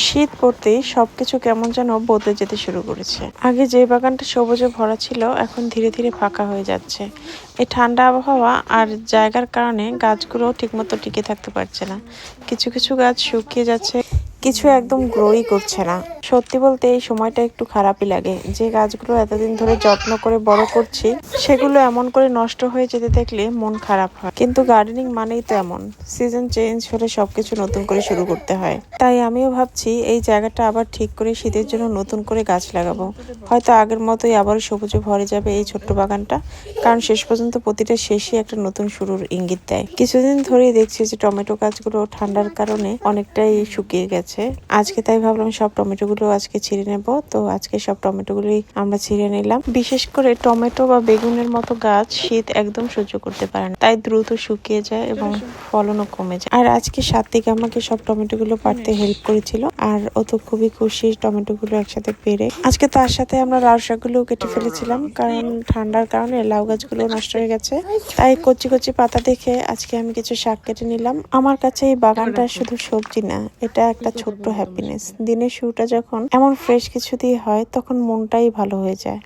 শীত পড়তেই সবকিছু কেমন যেন বদলে যেতে শুরু করেছে। আগে যে বাগানটা সবুজে ভরা ছিল এখন ধীরে ধীরে ফাঁকা হয়ে যাচ্ছে। এই ঠান্ডা আবহাওয়া আর জায়গার কারণে গাছগুলো ঠিকমতো টিকে থাকতে পারছে না। কিছু কিছু গাছ শুকিয়ে যাচ্ছে, কিছু একদম গ্রোই করছে না। সত্যি বলতে এই সময়টা একটু খারাপই লাগে। যে গাছগুলো এতদিন ধরে যত্ন করে বড় করছি সেগুলো এমন করে নষ্ট হয়ে যেতে দেখলে মন খারাপ হয়। কিন্তু গার্ডেনিং মানেই তো এমন, সিজন চেঞ্জ হলে সবকিছু নতুন করে শুরু করতে হয়। তাই আমিও ভাবছি এই জায়গাটা আবার ঠিক করে শীতের জন্য নতুন করে গাছ লাগাবো। হয়তো আগের মতোই আবারও সবুজে ভরে যাবে এই ছোট্ট বাগানটা, কারণ শেষ পর্যন্ত প্রতিটা শেষই একটা নতুন শুরুর ইঙ্গিত দেয়। কিছুদিন ধরেই দেখছি যে টমেটো গাছগুলো ঠান্ডার কারণে অনেকটাই শুকিয়ে গেছে। আজকে তাই ভাবলাম সব টমেটো গুলো আজকে ছিঁড়ে নেব। তো আজকে সব টমেটো গুলোই আমরা ছিঁড়ে নিলাম। বিশেষ করে টমেটো বা বেগুনের মতো গাছ শীত একদম সহ্য করতে পারে না, তাই দ্রুত শুকিয়ে যায় এবং ফলনও কমে যায়। আর আজকে সাত্বিক আমাকে সব টমেটো গুলো পাড়তে হেল্প করেছিল, আর ও তো খুবই খুশি টমেটো গুলো একসাথে পেরে। আজকে তার সাথে আমরা লাউ শাকগুলো কেটে ফেলেছিলাম, কারণ ঠান্ডার কারণে লাউ গাছগুলো নষ্ট হয়ে গেছে। তাই কচি কচি পাতা দেখে আজকে আমি কিছু শাক কেটে নিলাম। আমার কাছে এই বাগানটা শুধু সবজি না, এটা একটা ছোট্ট হ্যাপিনেস। দিনের শুরুটা যখন এমন ফ্রেশ কিছু দিয়ে হয় তখন মনটাই ভালো হয়ে যায়।